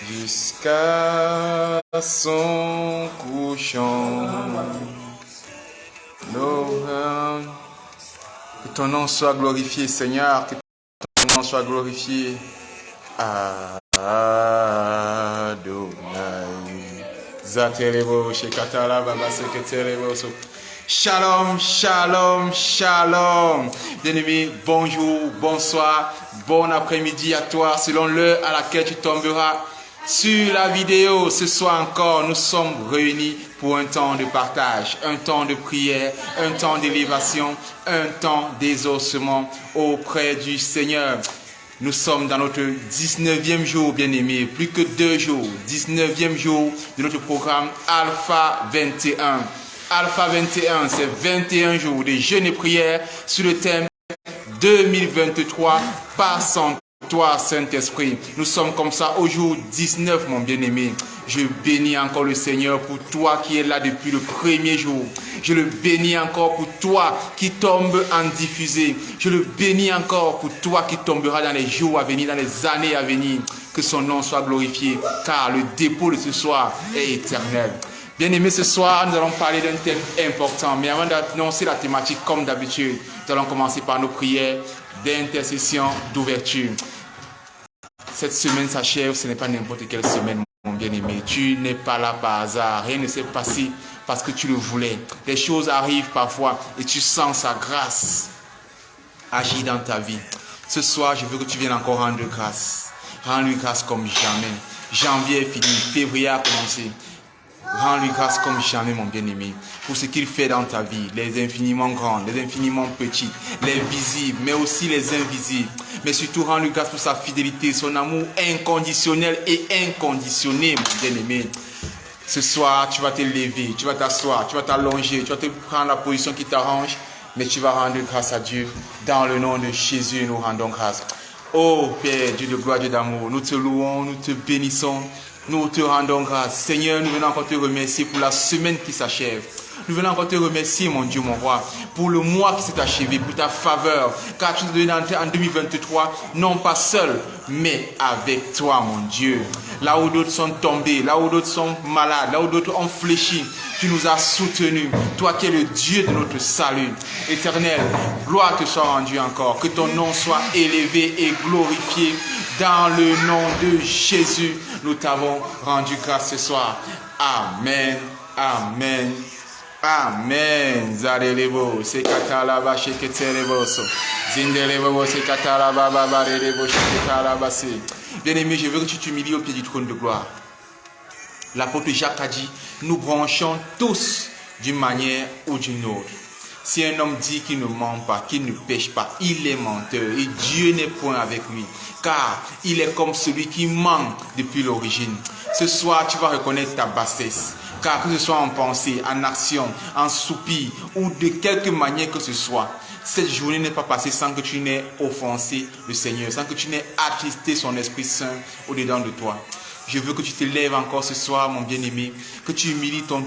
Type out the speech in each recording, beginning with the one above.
jusqu'à son couchant. Que ton nom soit glorifié, Seigneur, que ton nom soit glorifié. Adonai. Zatelebo, Shekatala, Baba Seketelebo. Shalom, shalom, shalom. Bien-aimé, bonjour, bonsoir, bon après-midi à toi, selon l'heure à laquelle tu tomberas sur la vidéo. Ce soir encore, nous sommes réunis pour un temps de partage, un temps de prière, un temps d'élévation, un temps d'exaucement auprès du Seigneur. Nous sommes dans notre 19e jour, bien-aimé, plus que 2 jours, 19e jour de notre programme Alpha 21. Alpha 21, c'est 21 jours de jeûne et prière sur le thème 2023, passe en toi, Saint-Esprit. Nous sommes comme ça au jour 19, mon bien-aimé. Je bénis encore le Seigneur pour toi qui es là depuis le premier jour. Je le bénis encore pour toi qui tombe en diffusé. Je le bénis encore pour toi qui tombera dans les jours à venir, dans les années à venir. Que son nom soit glorifié, car le dépôt de ce soir est éternel. Bien-aimés, ce soir, nous allons parler d'un thème important. Mais avant d'annoncer la thématique, comme d'habitude, nous allons commencer par nos prières d'intercession, d'ouverture. Cette semaine s'achève, ce n'est pas n'importe quelle semaine, mon bien-aimé. Tu n'es pas là par hasard. Rien ne s'est passé parce que tu le voulais. Des choses arrivent parfois et tu sens sa grâce agir dans ta vie. Ce soir, je veux que tu viennes encore rendre grâce. Rends-lui grâce comme jamais. Janvier est fini, février a commencé. Rends-lui grâce comme jamais, mon bien-aimé, pour ce qu'il fait dans ta vie, les infiniment grands, les infiniment petits, les visibles, mais aussi les invisibles. Mais surtout, rends-lui grâce pour sa fidélité, son amour inconditionnel et inconditionné, mon bien-aimé. Ce soir, tu vas te lever, tu vas t'asseoir, tu vas t'allonger, tu vas te prendre la position qui t'arrange, mais tu vas rendre grâce à Dieu. Dans le nom de Jésus, nous rendons grâce. Oh Père, Dieu de gloire, Dieu d'amour, nous te louons, nous te bénissons. Nous te rendons grâce. Seigneur, nous venons encore te remercier pour la semaine qui s'achève. Nous venons encore te remercier, mon Dieu, mon roi, pour le mois qui s'est achevé, pour ta faveur. Car tu nous donnes en 2023, non pas seul, mais avec toi, mon Dieu. Là où d'autres sont tombés, là où d'autres sont malades, là où d'autres ont fléchi, tu nous as soutenus. Toi qui es le Dieu de notre salut. Éternel, gloire te soit rendue encore. Que ton nom soit élevé et glorifié. Dans le nom de Jésus, nous t'avons rendu grâce ce soir. Amen. Amen. Amen. Zarelebo, sekatalaba sheketeleboso. Zindelebo, sekatalaba babarelebo sheketalabase. Bien-aimé, je veux que tu t'humilies au pied du trône de gloire. L'apôtre Jacques a dit, nous branchons tous d'une manière ou d'une autre. Si un homme dit qu'il ne ment pas, qu'il ne pêche pas, il est menteur et Dieu n'est point avec lui. Car il est comme celui qui ment depuis l'origine. Ce soir, tu vas reconnaître ta bassesse. Car que ce soit en pensée, en action, en soupir ou de quelque manière que ce soit, cette journée n'est pas passée sans que tu n'aies offensé le Seigneur, sans que tu n'aies attristé son Esprit Saint au-dedans de toi. Je veux que tu te lèves encore ce soir, mon bien-aimé, que tu humilies ton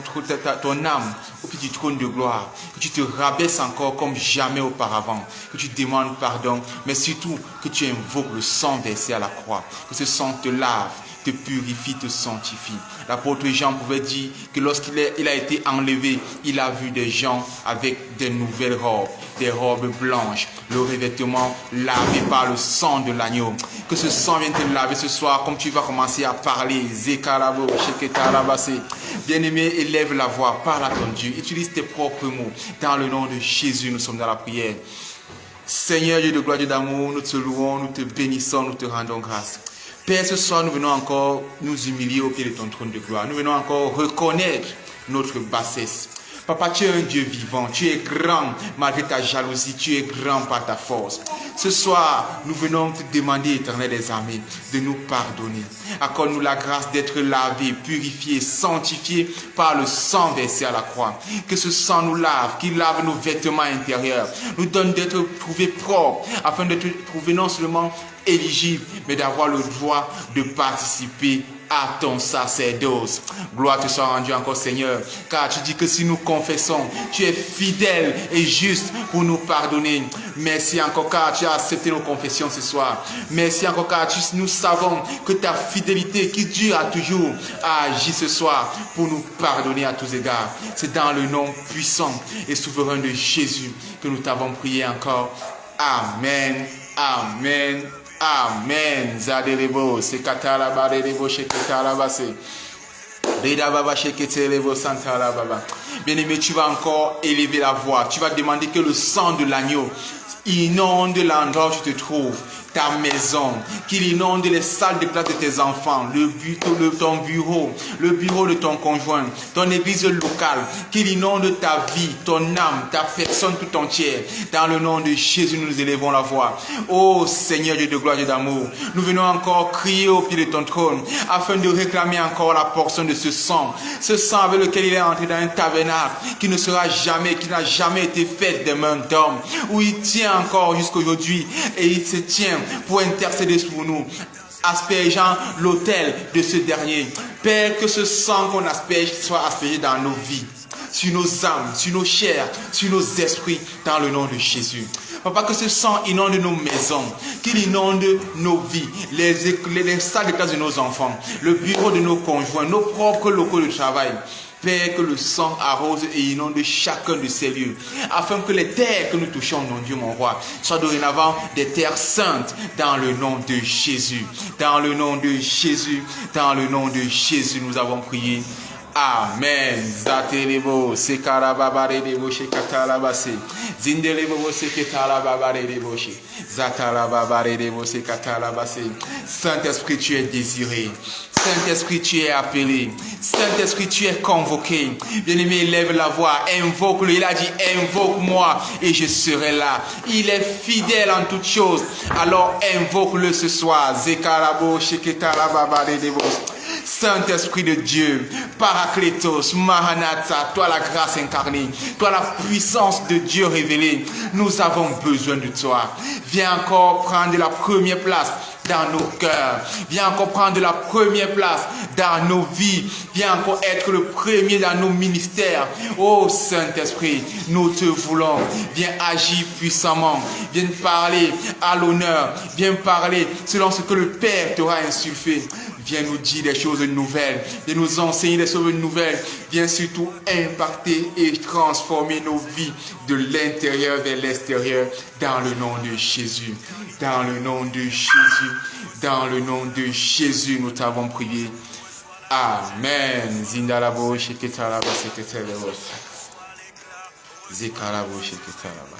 âme au pied du trône de gloire, que tu te rabaisses encore comme jamais auparavant, que tu demandes pardon, mais surtout que tu invoques le sang versé à la croix, que ce sang te lave, te purifie, te sanctifie. L'apôtre Jean pouvait dire que lorsqu'il a été enlevé, il a vu des gens avec des nouvelles robes, des robes blanches, le revêtement lavé par le sang de l'agneau. Que ce sang vienne te laver ce soir, comme tu vas commencer à parler. Zekarabo, sheketarabase. Bien-aimé, élève la voix, parle à ton Dieu, utilise tes propres mots. Dans le nom de Jésus, nous sommes dans la prière. Seigneur Dieu de gloire, Dieu d'amour, nous te louons, nous te bénissons, nous te rendons grâce. Père, ce soir, nous venons encore nous humilier au pied de ton trône de gloire. Nous venons encore reconnaître notre bassesse. Papa, tu es un Dieu vivant, tu es grand malgré ta jalousie, tu es grand par ta force. Ce soir, nous venons te demander, Éternel des armées, de nous pardonner. Accorde-nous la grâce d'être lavés, purifiés, sanctifiés par le sang versé à la croix. Que ce sang nous lave, qu'il lave nos vêtements intérieurs, nous donne d'être trouvés propres, afin d'être trouvés non seulement éligibles, mais d'avoir le droit de participer à ton sacerdoce. Gloire te soit rendue encore, Seigneur, car tu dis que si nous confessons, tu es fidèle et juste pour nous pardonner. Merci encore car tu as accepté nos confessions ce soir. Merci encore car nous savons que ta fidélité fidélité qui dure à toujours a agi ce soir pour nous pardonner à tous égards. C'est dans le nom puissant et souverain de Jésus que nous t'avons prié encore. Amen, amen, amen. Zadelebo, c'est Katalabadebo, chez Katalabase. Bien-aimé, tu vas encore élever la voix. Tu vas demander que le sang de l'agneau inonde l'endroit où tu te trouves, ta maison, qu'il inonde les salles de classe de tes enfants, ton bureau, le bureau de ton conjoint, ton église locale, qu'il inonde ta vie, ton âme, ta personne tout entière. Dans le nom de Jésus, nous élevons la voix. Ô Seigneur Dieu de gloire et d'amour, nous venons encore crier au pied de ton trône afin de réclamer encore la portion de ce sang avec lequel il est entré dans un tabernacle qui ne sera jamais, qui n'a jamais été fait des mains d'homme, où il tient encore jusqu'aujourd'hui et il se tient pour intercéder pour nous, aspergeant l'autel de ce dernier. Père, que ce sang qu'on asperge soit aspergé dans nos vies, sur nos âmes, sur nos chairs, sur nos esprits, dans le nom de Jésus. Papa, que ce sang inonde nos maisons, qu'il inonde nos vies, les salles de classe de nos enfants, le bureau de nos conjoints, nos propres locaux de travail. Père, que le sang arrose et inonde chacun de ces lieux, afin que les terres que nous touchons, mon Dieu, mon roi, soient dorénavant des terres saintes, dans le nom de Jésus. Dans le nom de Jésus, dans le nom de Jésus, nous avons prié. Amen. Zatelebo, sekarababare de boshe katalabase. Zindelebo bose ketalababare de boshe. Zatalababare de bose katalabase. Saint-Esprit, tu es désiré. Saint-Esprit, tu es appelé. Saint-Esprit, tu es convoqué. Bien-aimé, lève la voix, invoque-le. Il a dit, invoque-moi et je serai là. Il est fidèle en toutes choses. Alors invoque-le ce soir. Zekarabo, sheketalababare de boshe. Saint-Esprit de Dieu, Paraclétos, Maranatha, toi la grâce incarnée, toi la puissance de Dieu révélée, nous avons besoin de toi. Viens encore prendre la première place dans nos cœurs. Viens encore prendre la première place dans nos vies. Viens encore être le premier dans nos ministères. Oh Saint-Esprit, nous te voulons. Viens agir puissamment. Viens parler à l'honneur. Viens parler selon ce que le Père t'aura insufflé. Viens nous dire des choses nouvelles. Viens nous enseigner des choses nouvelles. Viens surtout impacter et transformer nos vies de l'intérieur vers l'extérieur. Dans le nom de Jésus. Dans le nom de Jésus. Dans le nom de Jésus, nous t'avons prié. Amen. Zindalabo sheketalaba seketelebo. Zekarabo sheketalaba.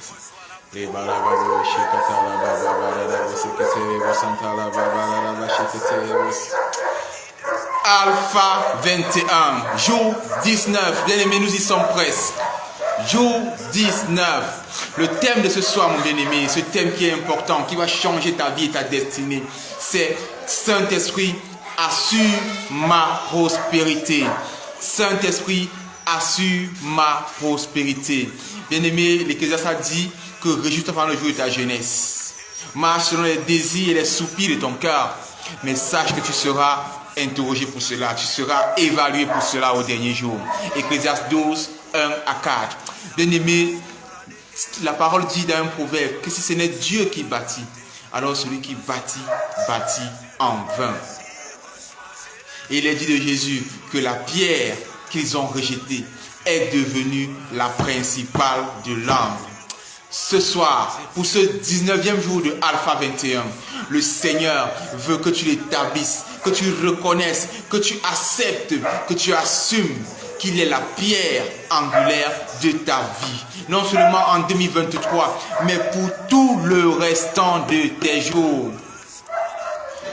Lebalabo shekatalaba babalabo seketelebo santalaba babalaba sheketelebo. Alpha 21, jour 19. Bien-aimés, nous y sommes presque. Jour 19. Le thème de ce soir, mon bien-aimé, ce thème qui est important, qui va changer ta vie et ta destinée, c'est Saint-Esprit, assure ma prospérité. Saint-Esprit, assure ma prospérité. Bien-aimé, l'Ecclésiaste dit que réjouis-toi pendant le jour de ta jeunesse. Marche selon les désirs et les soupirs de ton cœur. Mais sache que tu seras interrogé pour cela. Tu seras évalué pour cela au dernier jour. Ecclésiaste 12, 1 à 4. Bien-aimé, la parole dit dans un proverbe que si ce n'est Dieu qui bâtit, alors celui qui bâtit, bâtit en vain. Et il est dit de Jésus que la pierre qu'ils ont rejetée est devenue la principale de l'angle. Ce soir, pour ce 19e jour de Alpha 21, le Seigneur veut que tu l'établisses, que tu reconnaisses, que tu acceptes, que tu assumes qu'il est la pierre angulaire de ta vie. Non seulement en 2023, mais pour tout le restant de tes jours.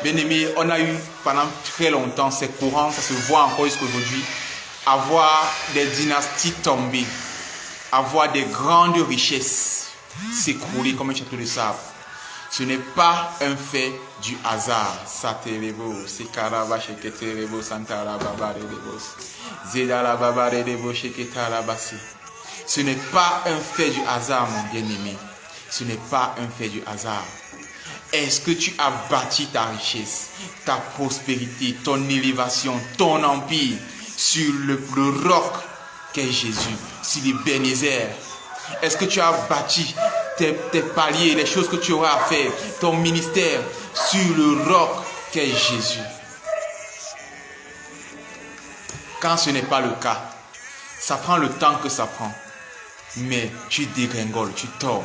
Bien-aimés, on a eu pendant très longtemps, c'est courant, ça se voit encore jusqu'à aujourd'hui, avoir des dynasties tombées, avoir des grandes richesses s'écrouler comme un château de sable. Ce n'est pas un fait du hasard. Ce n'est pas un fait du hasard, mon bien-aimé. Ce n'est pas un fait du hasard. Est-ce que tu as bâti ta richesse, ta prospérité, ton élévation, ton empire sur le roc qu'est Jésus, sur l'Ebenezer? Est-ce que tu as bâti tes paliers, les choses que tu auras à faire, ton ministère sur le roc qu'est Jésus? Quand ce n'est pas le cas, ça prend le temps que ça prend. Mais tu dégringoles, tu tombes.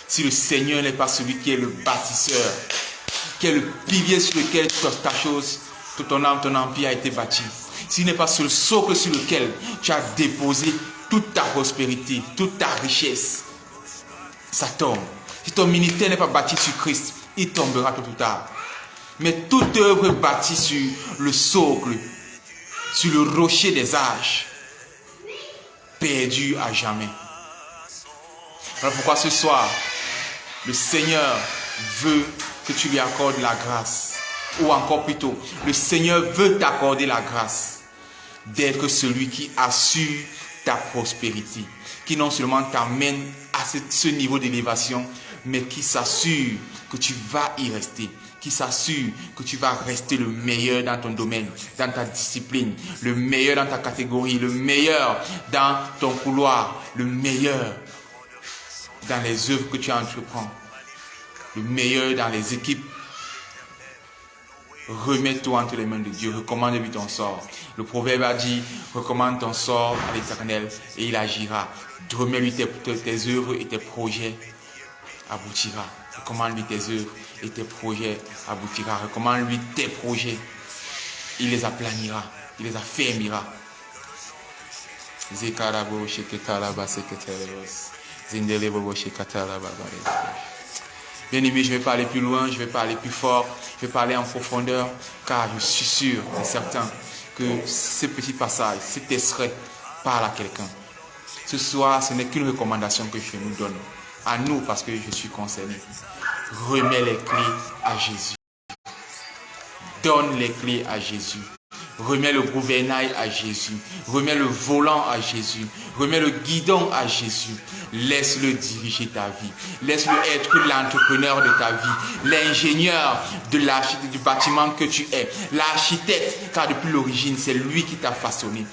Si le Seigneur n'est pas celui qui est le bâtisseur, qui est le pilier sur lequel ta chose, ton âme, ton empire a été bâti. S'il n'est pas sur le socle sur lequel tu as déposé toute ta prospérité, toute ta richesse, ça tombe. Si ton ministère n'est pas bâti sur Christ, il tombera tôt ou tard. Mais toute œuvre bâtie sur le socle, sur le rocher des âges, perdue à jamais. Voilà pourquoi ce soir, le Seigneur veut que tu lui accordes la grâce. Ou encore plutôt, le Seigneur veut t'accorder la grâce d'être celui qui assure ta prospérité, qui non seulement t'amène à ce niveau d'élévation, mais qui s'assure que tu vas y rester, qui s'assure que tu vas rester le meilleur dans ton domaine, dans ta discipline, le meilleur dans ta catégorie, le meilleur dans ton couloir, le meilleur dans les œuvres que tu entreprends, le meilleur dans les équipes. Remets-toi entre les mains de Dieu, recommande-lui ton sort. Le proverbe a dit, recommande ton sort à l'Éternel et il agira. Remets-lui tes œuvres et tes projets aboutira. Recommande-lui tes œuvres et tes projets aboutira. Recommande-lui tes projets. Il les aplanira, il les affermira. Bien-aimé, je vais pas aller plus loin, je vais pas aller plus fort, je vais parler en profondeur, car je suis sûr et certain que ce petit passage, cet extrait parle à quelqu'un. Ce soir, ce n'est qu'une recommandation que je nous donne, à nous parce que je suis concerné. Remets les clés à Jésus. Donne les clés à Jésus. Remets le gouvernail à Jésus. Remets le volant à Jésus. Remets le guidon à Jésus. Laisse-le diriger ta vie. Laisse-le être l'entrepreneur de ta vie. L'ingénieur du bâtiment que tu es. L'architecte, car depuis l'origine, c'est lui qui t'a façonné.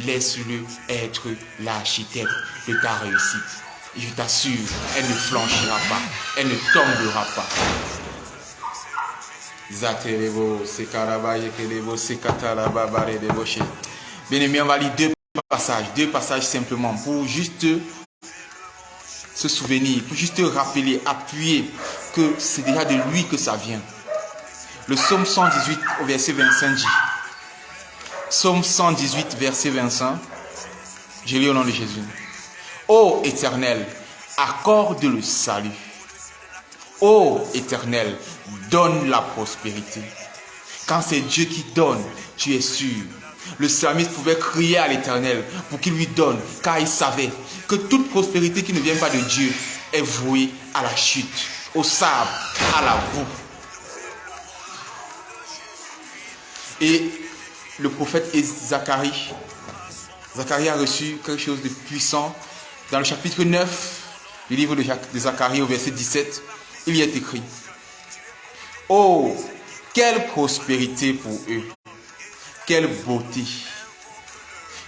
Laisse-le être l'architecte de ta réussite. Et je t'assure, elle ne flanchira pas. Elle ne tombera pas. Bien-aimé, on va lire deux passages simplement pour juste se souvenir, pour juste rappeler, appuyer que c'est déjà de lui que ça vient. Le psaume 118 au verset 25 dit, psaume 118 verset 25, je lis au nom de Jésus. Ô Éternel, accorde le salut. Ô Éternel, donne la prospérité. Quand c'est Dieu qui donne, tu es sûr. Le psalmiste pouvait crier à l'Éternel pour qu'il lui donne, car il savait que toute prospérité qui ne vient pas de Dieu est vouée à la chute, au sable, à la boue. Et le prophète Zacharie a reçu quelque chose de puissant. Dans le chapitre 9 du livre de Zacharie au verset 17, il y est écrit: oh, quelle prospérité pour eux, quelle beauté.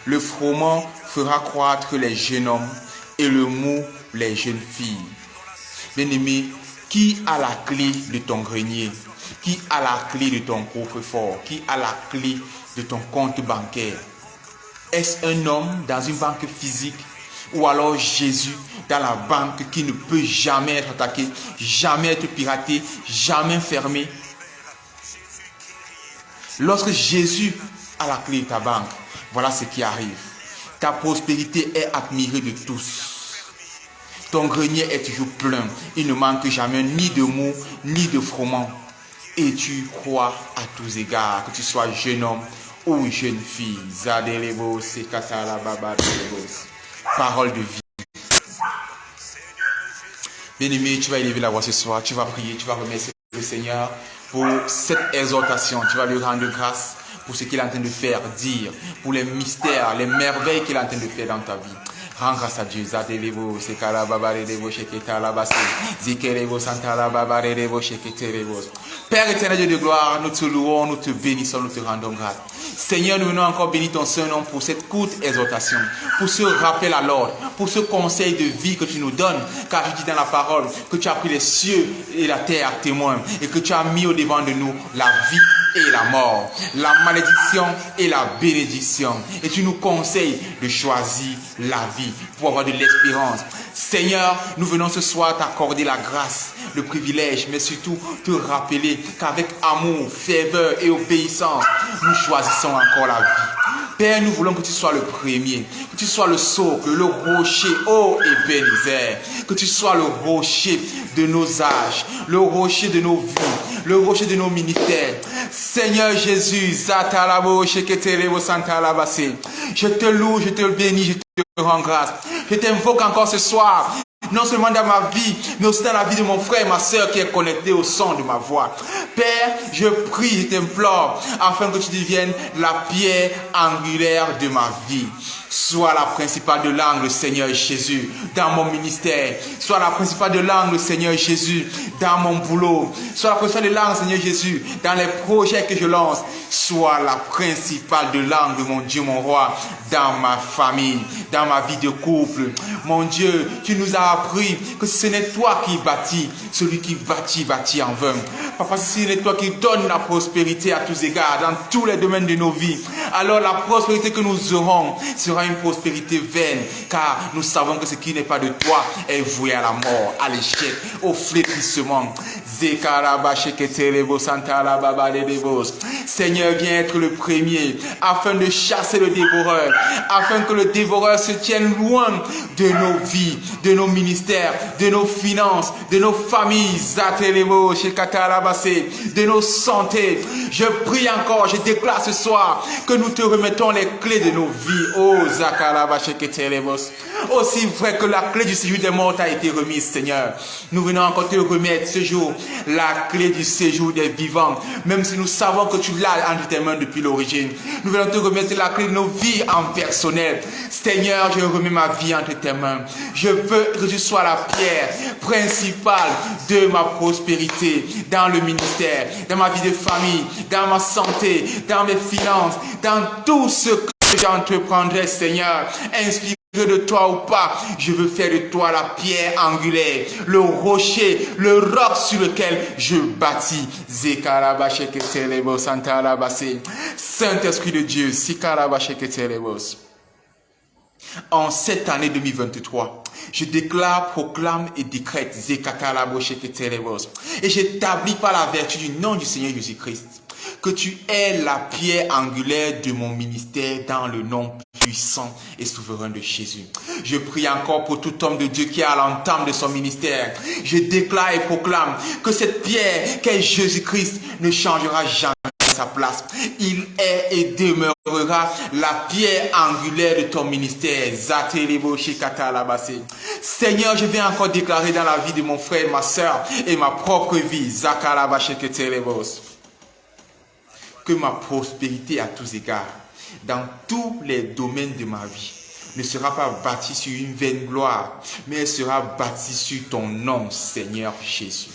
Le froment fera croître les jeunes hommes et le mou les jeunes filles. Bien-aimé, qui a la clé de ton grenier? Qui a la clé de ton coffre-fort? Qui a la clé de ton compte bancaire? Est-ce un homme dans une banque physique? Ou alors Jésus dans la banque qui ne peut jamais être attaqué, jamais être piraté, jamais fermé? Lorsque Jésus a la clé de ta banque, voilà ce qui arrive. Ta prospérité est admirée de tous. Ton grenier est toujours plein. Il ne manque jamais ni de mou, ni de froment. Et tu crois à tous égards, que tu sois jeune homme ou jeune fille. Parole de vie. Bien-aimé, tu vas élever la voix ce soir, tu vas prier, tu vas remercier le Seigneur pour cette exhortation. Tu vas lui rendre grâce pour ce qu'il est en train de faire, dire, pour les mystères, les merveilles qu'il est en train de faire dans ta vie. Rends grâce à Dieu. Père éternel, Dieu de gloire, nous te louons, nous te bénissons, nous te rendons grâce. Seigneur, nous venons encore bénir ton Saint-Nom pour cette courte exhortation, pour ce rappel à l'ordre, pour ce conseil de vie que tu nous donnes, car je dis dans la parole que tu as pris les cieux et la terre à témoin et que tu as mis au devant de nous la vie et la mort, la malédiction et la bénédiction. Et tu nous conseilles de choisir la vie pour avoir de l'espérance. Seigneur, nous venons ce soir t'accorder la grâce, le privilège, mais surtout te rappeler qu'avec amour, ferveur et obéissance, nous choisissons encore la vie. Père, nous voulons que tu sois le premier, que tu sois le socle, le rocher, ô Ebenezer, que tu sois le rocher de nos âges, le rocher de nos vies, le rocher de nos ministères. Seigneur Jésus, je te loue, je te bénis, je te rends grâce. Je t'invoque encore ce soir, non seulement dans ma vie, mais aussi dans la vie de mon frère et ma soeur qui est connecté au son de ma voix. Père, je prie, je t'implore, afin que tu deviennes la pierre angulaire de ma vie. Sois la principale de l'angle, Seigneur Jésus, dans mon ministère. Sois la principale de l'angle, Seigneur Jésus, dans mon boulot. Sois la principale de l'angle, Seigneur Jésus, dans les projets que je lance. Sois la principale de l'angle, mon Dieu, mon roi, dans ma famille, dans ma vie de couple. Mon Dieu, tu nous as appris que ce n'est toi qui bâtis, celui qui bâtit, bâtit en vain. Papa, si ce n'est toi qui donnes la prospérité à tous égards, dans tous les domaines de nos vies, alors la prospérité que nous aurons sera une prospérité vaine, car nous savons que ce qui n'est pas de toi est voué à la mort, à l'échec, au flétrissement. Seigneur, viens être le premier, afin de chasser le dévoreur, afin que le dévoreur se tienne loin de nos vies, de nos ministères, de nos finances, de nos familles, de nos santé. Je prie encore, je déclare ce soir que nous te remettons les clés de nos vies. Oh, aussi vrai que la clé du séjour des morts t'a été remise, Seigneur. Nous venons encore te remettre ce jour la clé du séjour des vivants, même si nous savons que tu l'as entre tes mains depuis l'origine. Nous venons te remettre la clé de nos vies en personnel. Seigneur, je remets ma vie entre tes mains. Je veux que tu sois la pierre principale de ma prospérité dans le ministère, dans ma vie de famille, dans ma santé, dans mes finances, dans tout ce que j'entreprendrai, Seigneur. Inspire de toi ou pas, je veux faire de toi la pierre angulaire, le rocher, le roc sur lequel je bâtis. Saint-Esprit de Dieu, en cette année 2023, je déclare, proclame et décrète et j'établis par la vertu du nom du Seigneur Jésus-Christ que tu es la pierre angulaire de mon ministère dans le nom puissant et souverain de Jésus. Je prie encore pour tout homme de Dieu qui est à l'entame de son ministère. Je déclare et proclame que cette pierre qu'est Jésus-Christ ne changera jamais sa place. Il est et demeurera la pierre angulaire de ton ministère. Seigneur, je viens encore déclarer dans la vie de mon frère, ma soeur et ma propre vie, que ma prospérité à tous égards, dans tous les domaines de ma vie, ne sera pas bâtie sur une vaine gloire, mais elle sera bâtie sur ton nom, Seigneur Jésus.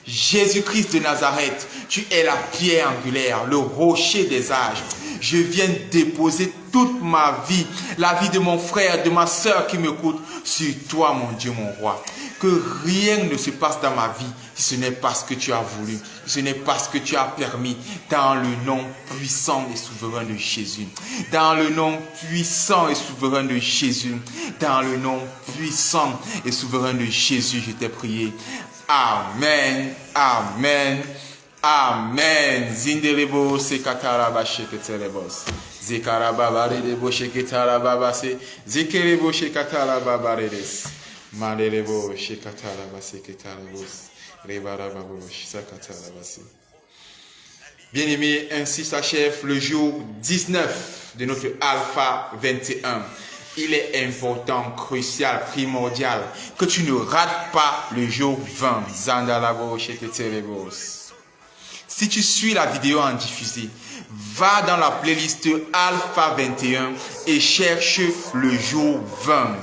Jésus-Christ de Nazareth, tu es la pierre angulaire, le rocher des âges. Je viens déposer toute ma vie, la vie de mon frère, de ma soeur qui m'écoute, sur toi, mon Dieu, mon roi. Que rien ne se passe dans ma vie si ce n'est pas ce que tu as voulu, si ce n'est pas ce que tu as permis, dans le nom puissant et souverain de Jésus. Dans le nom puissant et souverain de Jésus. Dans le nom puissant et souverain de Jésus, je t'ai prié. Amen, amen, amen. Zindelebo sekatara sheketelebos. Zekarababa redebo sheketara babase. Zekerebo shekatara babaredes. Mandelebo shekatara baseketalebos. Rebarababo shakatara base. Bien-aimé, ainsi s'achève le jour 19 de notre Alpha 21. Il est important, crucial, primordial que tu ne rates pas le jour 20. Si tu suis la vidéo en diffusée, va dans la playlist Alpha 21 et cherche le jour 20.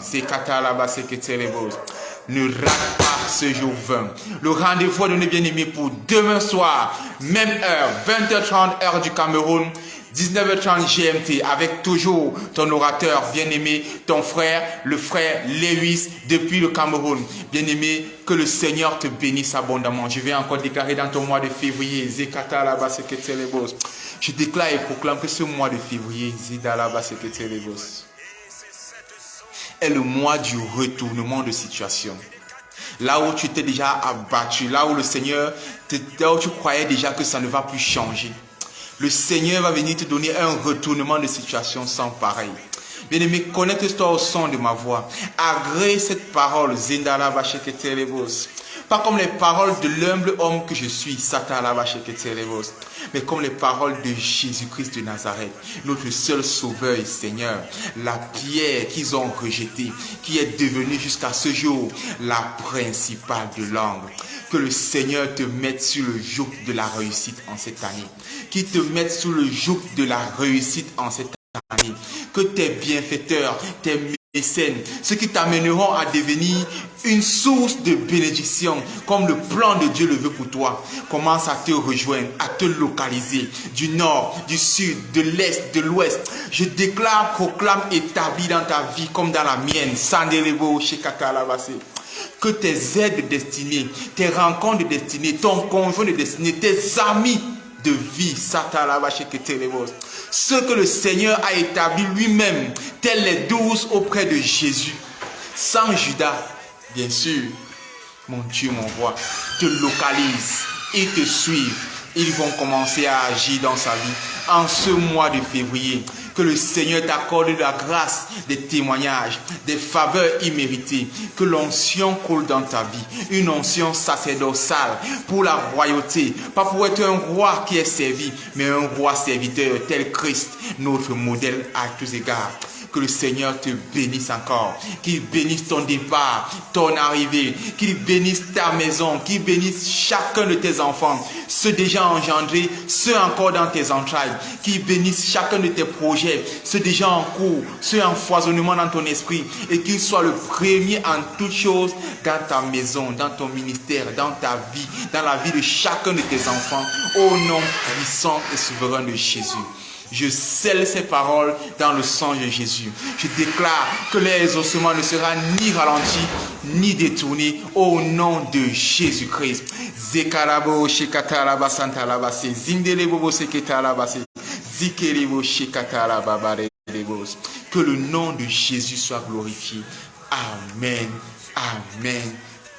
Ne rate pas ce jour 20. Le rendez-vous est donné, bien aimé, pour demain soir, même heure, 20h30 heure du Cameroun, 19h30 GMT, avec toujours ton orateur bien-aimé, ton frère, le frère Lewis, depuis le Cameroun. Bien-aimé, que le Seigneur te bénisse abondamment. Je vais encore déclarer dans ton mois de février, je déclare et proclame que ce mois de février, est le mois du retournement de situation. Là où tu t'es déjà abattu, là où le Seigneur, là où tu croyais déjà que ça ne va plus changer. Le Seigneur va venir te donner un retournement de situation sans pareil. Bien-aimé, connecte-toi au son de ma voix. Agrée cette parole, Zindala Bacheketelebos. Pas comme les paroles de l'humble homme que je suis, Satala Bacheketelebos, mais comme les paroles de Jésus-Christ de Nazareth, notre seul sauveur et Seigneur, la pierre qu'ils ont rejetée, qui est devenue jusqu'à ce jour la principale de l'angle. Que le Seigneur te mette sur le joug de la réussite en cette année. Qu'il te mette sur le joug de la réussite en cette année. Que tes bienfaiteurs, tes mécènes, ceux qui t'amèneront à devenir une source de bénédiction, comme le plan de Dieu le veut pour toi, commence à te rejoindre, à te localiser du nord, du sud, de l'est, de l'ouest. Je déclare, proclame, établis dans ta vie comme dans la mienne. Sandelebo, Shekata Lavase. Que tes aides de destinée, tes rencontres de destinée, ton conjoint de destinée, tes amis de vie, ce que le Seigneur a établi lui-même, tels les 12 auprès de Jésus, sans Judas, bien sûr, mon Dieu, mon roi, te localise, ils te suivent, ils vont commencer à agir dans sa vie en ce mois de février. Que le Seigneur t'accorde la grâce des témoignages, des faveurs imméritées. Que l'onction coule dans ta vie. Une onction sacerdotale pour la royauté. Pas pour être un roi qui est servi, mais un roi serviteur tel Christ, notre modèle à tous égards. Que le Seigneur te bénisse encore. Qu'il bénisse ton départ, ton arrivée. Qu'il bénisse ta maison. Qu'il bénisse chacun de tes enfants. Ceux déjà engendrés, ceux encore dans tes entrailles. Qu'il bénisse chacun de tes projets. Ceux déjà en cours, ceux en foisonnement dans ton esprit. Et qu'il soit le premier en toutes choses dans ta maison, dans ton ministère, dans ta vie, dans la vie de chacun de tes enfants. Au nom puissant et souverain de Jésus. Je scelle ces paroles dans le sang de Jésus. Je déclare que les ossements ne seront ni ralentis, ni détournés au nom de Jésus-Christ. Zekarabo shekataraba santalabase, zindelebo seketalabase, zikerebo shekatalababare. Que le nom de Jésus soit glorifié. Amen. Amen.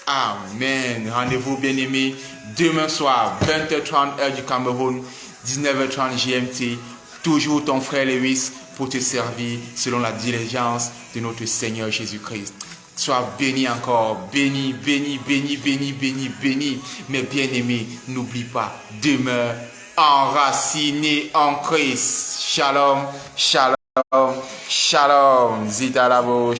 Amen. Rendez-vous bien-aimés demain soir, 20h30 heure du Cameroun, 19h30 GMT. Toujours ton frère Lewis pour te servir selon la diligence de notre Seigneur Jésus-Christ. Sois béni encore, béni, béni, béni, béni, béni, béni. Mais bien aimé, n'oublie pas, demeure enraciné en Christ. Shalom, shalom, shalom. Zidalabo.